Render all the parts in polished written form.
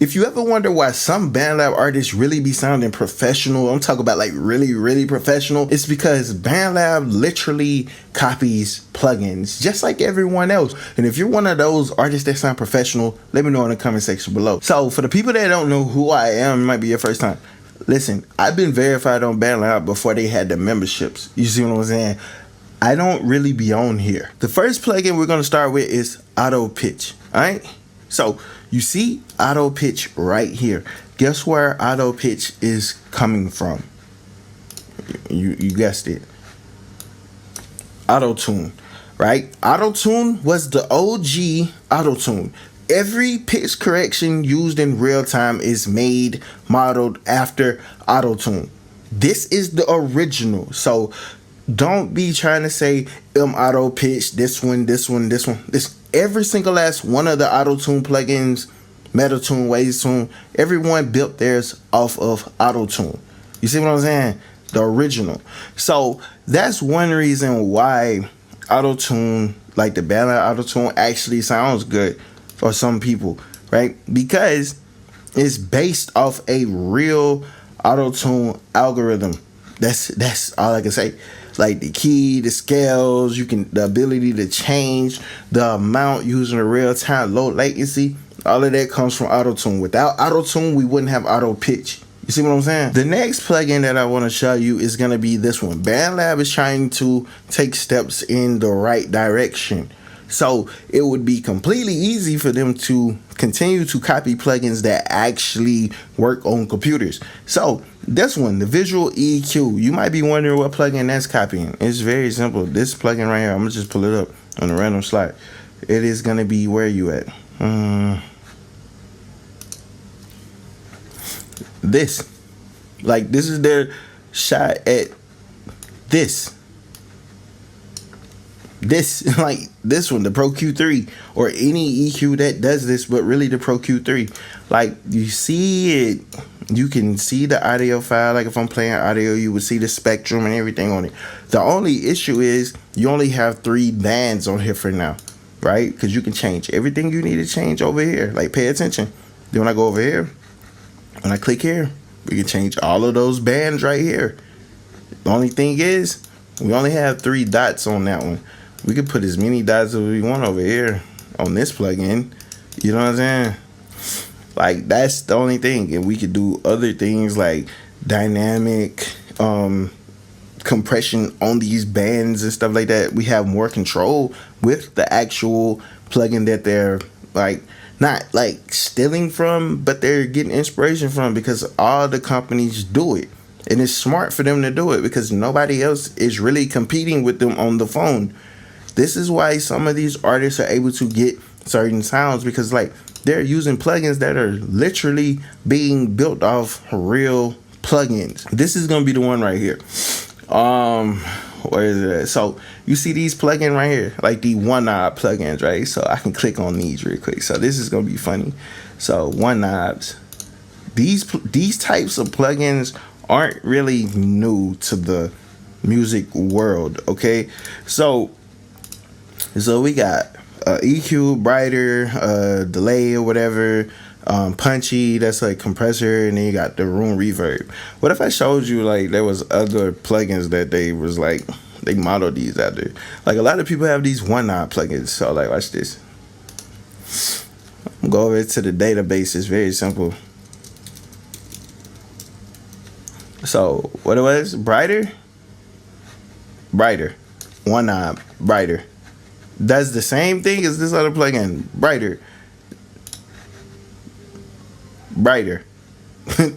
If you ever wonder why some BandLab artists really be sounding professional, I'm talking about like really professional, it's because BandLab literally copies plugins just like everyone else. And if you're one of those artists that sound professional, let me know in the comment section below. So for the people that don't know who I am, it might be your first time. Listen, I've been verified on BandLab before they had the memberships. You see what I'm saying? I don't really be on here. The first plugin we're gonna start with is Auto Pitch, all right? So you see Auto Pitch right here. Guess where Auto Pitch is coming from? You guessed it. Auto Tune, right? Auto Tune was the OG Auto Tune. Every pitch correction used in real time is made modeled after Auto Tune. This is the original. So don't be trying to say Auto Pitch, this one. Every single last one of the Auto Tune plugins, Metal Tune, Waves Tune, everyone built theirs off of Auto Tune. You see what I'm saying? The original. So that's one reason why Auto Tune, like the BandLab Auto Tune, actually sounds good for some people, right? Because it's based off a real Auto Tune algorithm. That's all I can say. Like the key, the scales, the ability to change the amount using a real-time low latency, all of that comes from Auto-Tune. Without Auto-Tune, we wouldn't have Auto Pitch. You see what I'm saying? The next plugin that I want to show you is going to be this one. BandLab is trying to take steps in the right direction. So it would be completely easy for them to continue to copy plugins that actually work on computers. So this one, the visual EQ, you might be wondering what plugin that's copying. It's very simple. This plugin right here, I'm gonna just pull it up on a random slide. It is gonna be, where you at? This is their shot at this, like this one, the Pro Q3, or any EQ that does this, but really the Pro Q3. Like, you see it, you can see the audio file. Like if I'm playing audio, you would see the spectrum and everything on it. The only issue is you only have 3 bands on here for now, right? Because you can change everything you need to change over here. Like, pay attention. Then when I go over here, when I click here, we can change all of those bands right here. The only thing is, we only have 3 dots on that one. We can put as many dots as we want over here on this plugin. You know what I'm saying? Like, that's the only thing. And we could do other things like dynamic compression on these bands and stuff like that. We have more control with the actual plugin that they're like not like stealing from, but they're getting inspiration from, because all the companies do it. And it's smart for them to do it because nobody else is really competing with them on the phone. This is why some of these artists are able to get certain sounds, because like they're using plugins that are literally being built off real plugins. This is gonna be the one right here. Where is it at? So you see these plugins right here, like the one knob plugins, right? So I can click on these real quick. So this is gonna be funny. So one knobs. These types of plugins aren't really new to the music world, okay? So we got EQ, brighter, delay or whatever, punchy, that's like compressor, and then you got the room reverb. What if I showed you like there was other plugins that they was like, they modeled these out there? Like a lot of people have these one knob plugins. So like, watch this. Go over to the database. It's very simple. So what it was, brighter, one knob, brighter. Does the same thing as this other plugin, brighter.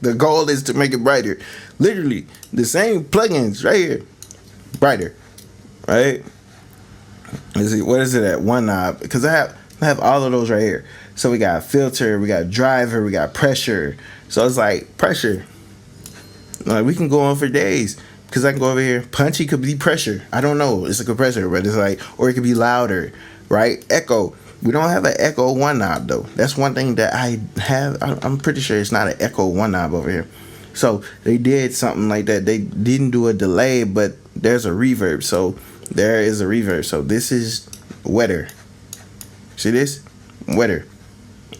The goal is to make it brighter. Literally the same plugins right here, brighter, right? Let's see, what is it at? One knob, because I have all of those right here. So we got filter, we got driver, we got pressure. So it's like pressure. Like, we can go on for days, because I can go over here. Punchy could be pressure. I don't know. It's a compressor, but it's like, or it could be louder, right? Echo. We don't have an echo one knob though. That's one thing that I have. I'm pretty sure it's not an echo one knob over here. So they did something like that. They didn't do a delay, but there's a reverb. So there is a reverb. So this is wetter. See this? Wetter.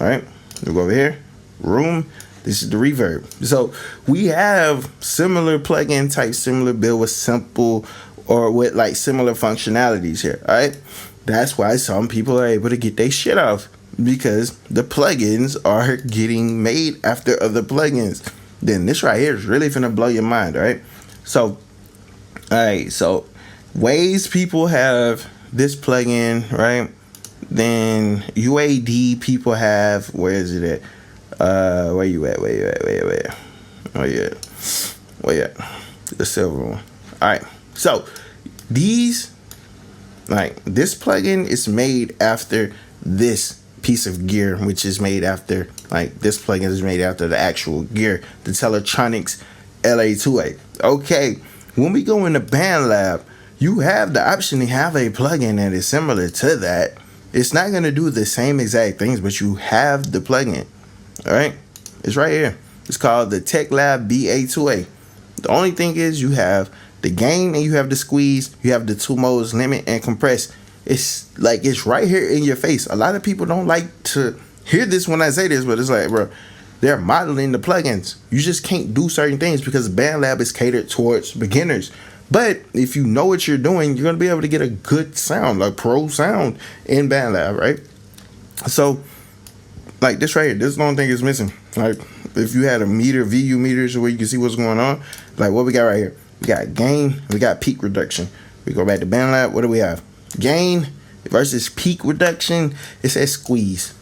All right. We go over here. room. This is the reverb. So we have similar plugin type, similar build with simple or with like similar functionalities here. All right. That's why some people are able to get their shit off, because the plugins are getting made after other plugins. Then this right here is really finna blow your mind. All right. So, all right. So ways people have this plugin, right? Then UAD people have, where is it at? Where you at? Where you at? Where you at? The silver one. All right. So these, like this plugin is made after this piece of gear, which is made after, like this plugin is made after the actual gear, the Teletronix LA-2A. Okay. When we go into BandLab, you have the option to have a plugin that is similar to that. It's not going to do the same exact things, but you have the plugin. All right, it's right here. It's called the TechLab BA2A. The only thing is you have the gain and you have the squeeze. You have the two modes, limit and compress. It's like it's right here in your face. A lot of people don't like to hear this when I say this, but it's like, bro, they're modeling the plugins. You just can't do certain things because BandLab is catered towards beginners. But if you know what you're doing, you're gonna be able to get a good sound, like pro sound in BandLab, right? So, like this right here, this is the only thing is missing. Like if you had a meter, VU meters where you can see what's going on, like what we got right here. We got gain, we got peak reduction. We go back to BandLab, what do we have? Gain versus peak reduction, it says squeeze.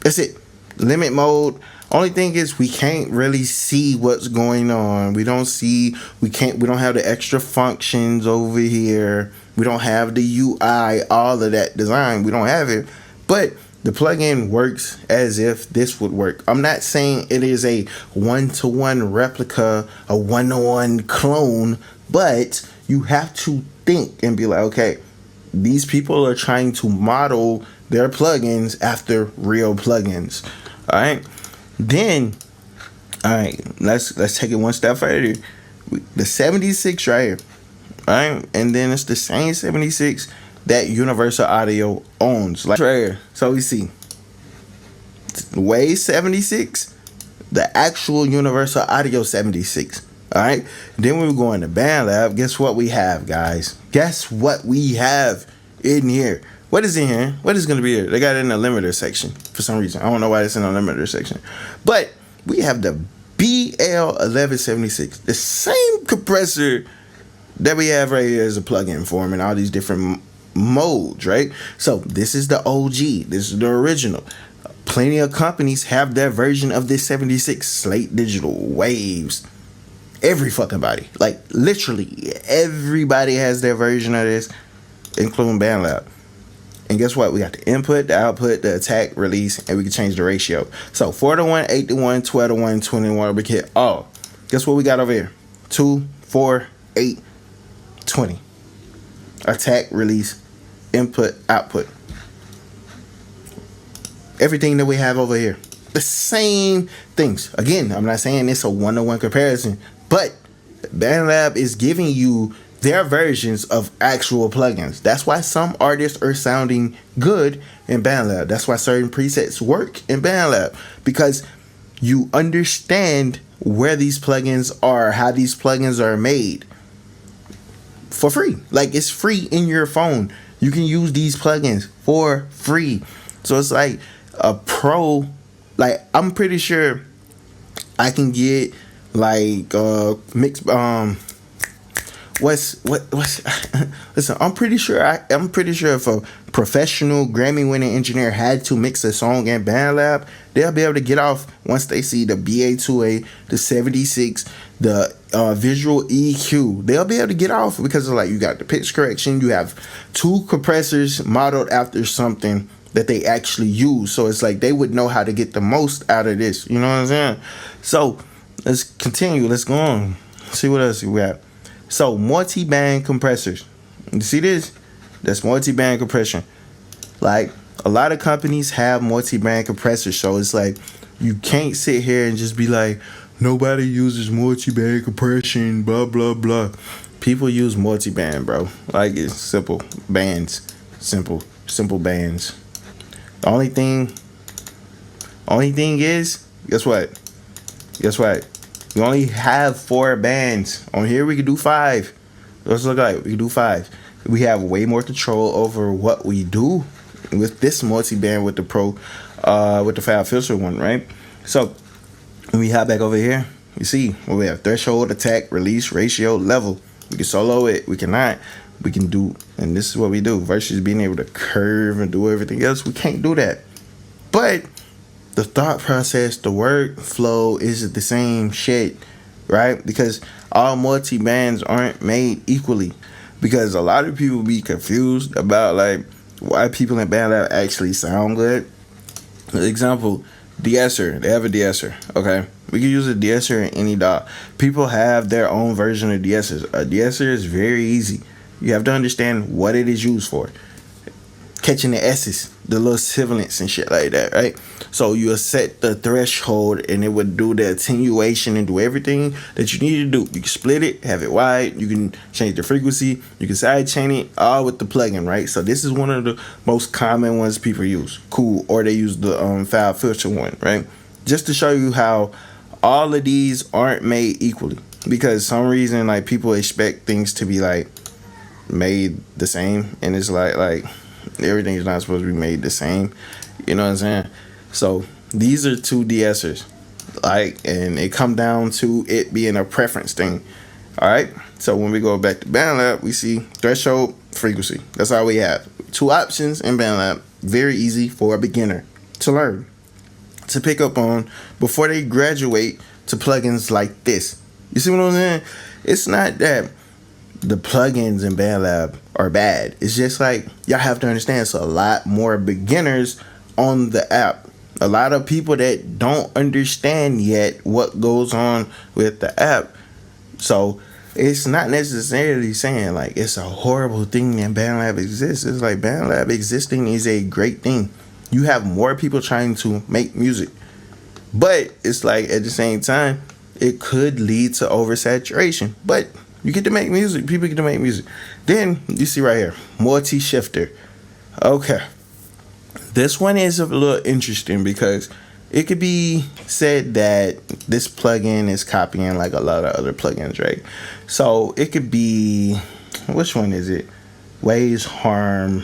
That's it. Limit mode. Only thing is we can't really see what's going on. We don't have the extra functions over here. We don't have the UI, all of that design. We don't have it. But the plugin works as if this would work. I'm not saying it is a one-to-one replica, a one-to-one clone, but you have to think and be like, okay, these people are trying to model their plugins after real plugins. All right. Then, all right, let's take it one step further. The 76 right here. All right. And then it's the same 76 that Universal Audio owns, like right here. So we see Wave 76, the actual Universal Audio 76. All right. Then we go into BandLab. Guess what we have, guys? Guess what we have in here? What is in here? What is going to be here? They got it in the limiter section for some reason. I don't know why it's in the limiter section, but we have the BL1176, the same compressor that we have right here as a plugin form and all these different modes, right? So this is the OG. This is the original. Plenty of companies have their version of this 76 Slate Digital Waves. Every fucking body, like literally everybody has their version of this, including BandLab. And guess what? We got the input, the output, the attack, release, and we can change the ratio. So 4-to-1, 8-to-1, 12-to-1, 21. We get all. Guess what we got over here? 2, 4, 8, 20. Attack, release, input, output. Everything that we have over here. The same things. Again, I'm not saying it's a one-to-one comparison, but BandLab is giving you their versions of actual plugins. That's why some artists are sounding good in BandLab. That's why certain presets work in BandLab, because you understand where these plugins are, how these plugins are made for free. Like it's free in your phone. You can use these plugins for free. So it's like a pro. Like I'm pretty sure I can get like mix what's listen, I'm pretty sure if a professional Grammy-winning engineer had to mix a song in BandLab, they'll be able to get off once they see the BA2A, the 76, the visual EQ. They'll be able to get off because of, like, you got the pitch correction, you have two compressors modeled after something that they actually use. So it's like they would know how to get the most out of this. You know what I'm saying? So let's continue. Let's go on. See what else we got. So multi-band compressors. You see this? That's multi-band compression. Like a lot of companies have multi-band compressors. So it's like you can't sit here and just be like, nobody uses multi-band compression, blah, blah, blah. People use multi-band, bro. Like it's simple bands. Simple bands. The only thing Only thing is, guess what? Guess what? We only have 4 bands. On here we can do 5. Let's look like we can do 5. We have way more control over what we do with this multi-band with the with the fab filter one, right? So when we hop back over here, you see we have threshold, attack, release, ratio, level. We can solo it, we cannot. We can do, and this is what we do versus being able to curve and do everything else. We can't do that. But the thought process, the workflow is the same shit, right? Because all multi-bands aren't made equally. Because a lot of people be confused about like why people in BandLab actually sound good. For example, Dser, they have a Dser, okay? We can use a Dser in any DAW. People have their own version of Dsers. A Dser is very easy. You have to understand what it is used for. Catching the S's, the little sibilants and shit like that, right? So you'll set the threshold and it would do the attenuation and do everything that you need to do. You can split it, have it wide, you can change the frequency, you can side chain it, all with the plugin, right? So this is one of the most common ones people use. Cool. Or they use the fab filter one, right? Just to show you how all of these aren't made equally. Because some reason like people expect things to be like made the same, and it's like everything is not supposed to be made the same, you know what I'm saying? So these are 2 Dsers, like, and it come down to it being a preference thing. All right, so when we go back to BandLab, we see threshold, frequency. That's all we have. 2 options in BandLab. Very easy for a beginner to learn, to pick up on before they graduate to plugins like this. You see what I'm saying? It's not that the plugins in BandLab are bad. It's just like y'all have to understand it's a lot more beginners on the app. A lot of people that don't understand yet what goes on with the app. So it's not necessarily saying like it's a horrible thing that BandLab exists. It's like BandLab existing is a great thing. You have more people trying to make music. But it's like at the same time, it could lead to oversaturation. But you get to make music. People get to make music. Then you see right here, multi-shifter. Okay. This one is a little interesting because it could be said that this plugin is copying like a lot of other plugins, right? So it could be, which one is it? Waves, Harm,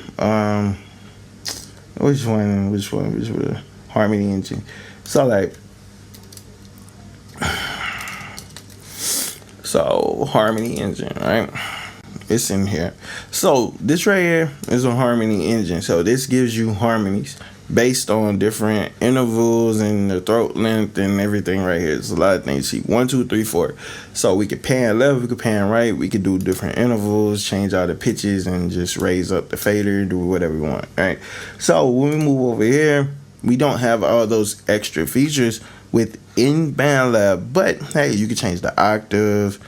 which one? Harmony Engine. So like, so Harmony Engine, right? It's in here. So this right here is a Harmony Engine. So this gives you harmonies based on different intervals and the throat length and everything right here. There's a lot of things. See, 1, 2, 3, 4. So we could pan left, we could pan right. We could do different intervals, change all the pitches, and just raise up the fader, do whatever we want, right? So when we move over here, we don't have all those extra features within BandLab. But hey, you can change the octave,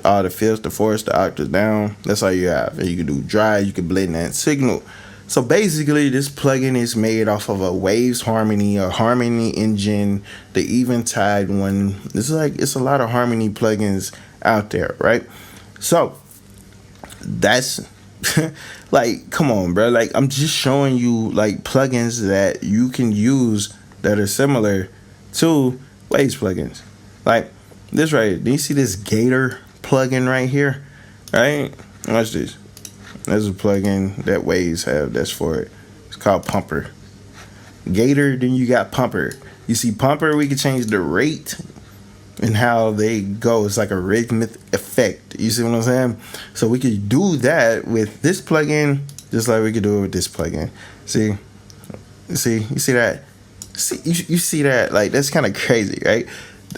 all the fifths, the fourths, the octaves down. That's all you have. And you can do dry, you can blend that signal. So basically this plugin is made off of a Waves Harmony, a Harmony Engine, the Eventide one. This is like, it's a lot of harmony plugins out there, right? So that's like, come on, bro. Like, I'm just showing you like plugins that you can use that are similar to Waves plugins. Like this right here. Do you see this Gator plugin right here? Right? Watch this. There's a plugin that Waves have that's for it. It's called Pumper. Gator, then you got Pumper. You see Pumper, we can change the rate and how they go. It's like a rhythmic effect. You see what I'm saying? So we could do that with this plugin just like we could do it with this plugin. See? You see that? You see that? Like, that's kind of crazy, right?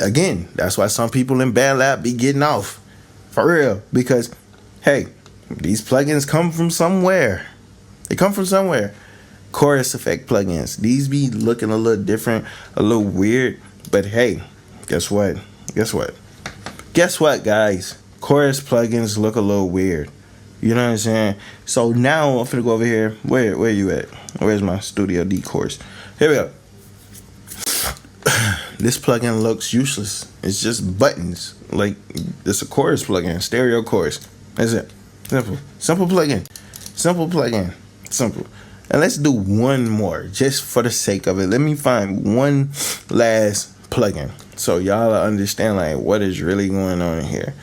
Again, that's why some people in BandLab be getting off. For real. Because, hey, these plugins come from somewhere. They come from somewhere. Chorus effect plugins. These be looking a little different, a little weird. But hey, guess what? Guess what, guys? Chorus plugins look a little weird. You know what I'm saying? So now I'm finna go over here. Where you at? Where's my Studio D course? Here we go. This plugin looks useless. It's just buttons. Like, it's a chorus plugin, stereo chorus. That's it. Simple plugin. Simple. And let's do one more just for the sake of it. Let me find one last plugin so y'all understand like what is really going on here.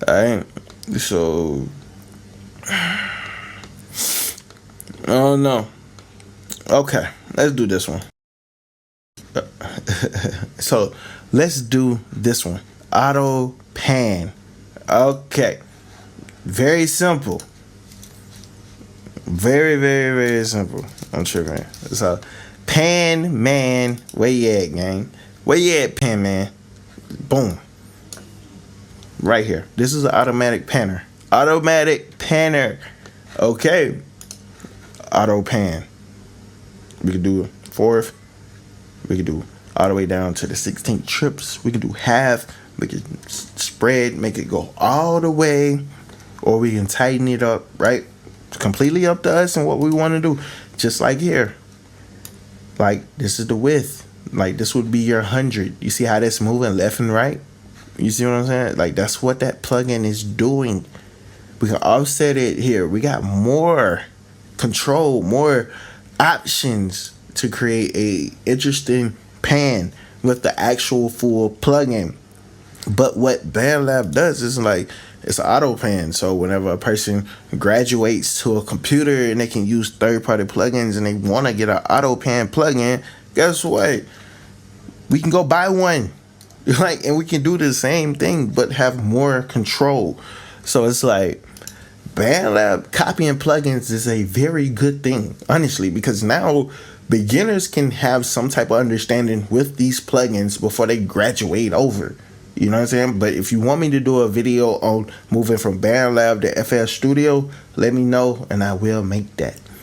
Alright, so oh no. Okay, let's do this one. So let's do this one. Auto pan. Okay, very simple. Very simple. I'm tripping. So pan man, where you at, gang? Where you at, pan man? Boom. Right here. This is an automatic panner. Automatic panner. Okay. Auto pan. We could do a fourth. We could do all the way down to the 16 trips. We could do half. We could spread, make it go all the way, or we can tighten it up, right? Completely up to us and what we want to do. Just like here. Like, this is the width. Like, this would be your 100. You see how that's moving left and right? You see what I'm saying? Like, that's what that plugin is doing. We can offset it here. We got more control, more options to create a interesting pan with the actual full plugin. But what BandLab does is like, it's an auto pan. So whenever a person graduates to a computer and they can use third-party plugins and they want to get an auto pan plugin, guess what? We can go buy one. Like, and we can do the same thing but have more control. So it's like BandLab copying plugins is a very good thing, honestly, because now beginners can have some type of understanding with these plugins before they graduate over. You know what I'm saying? But if you want me to do a video on moving from BandLab to FL Studio, let me know and I will make that.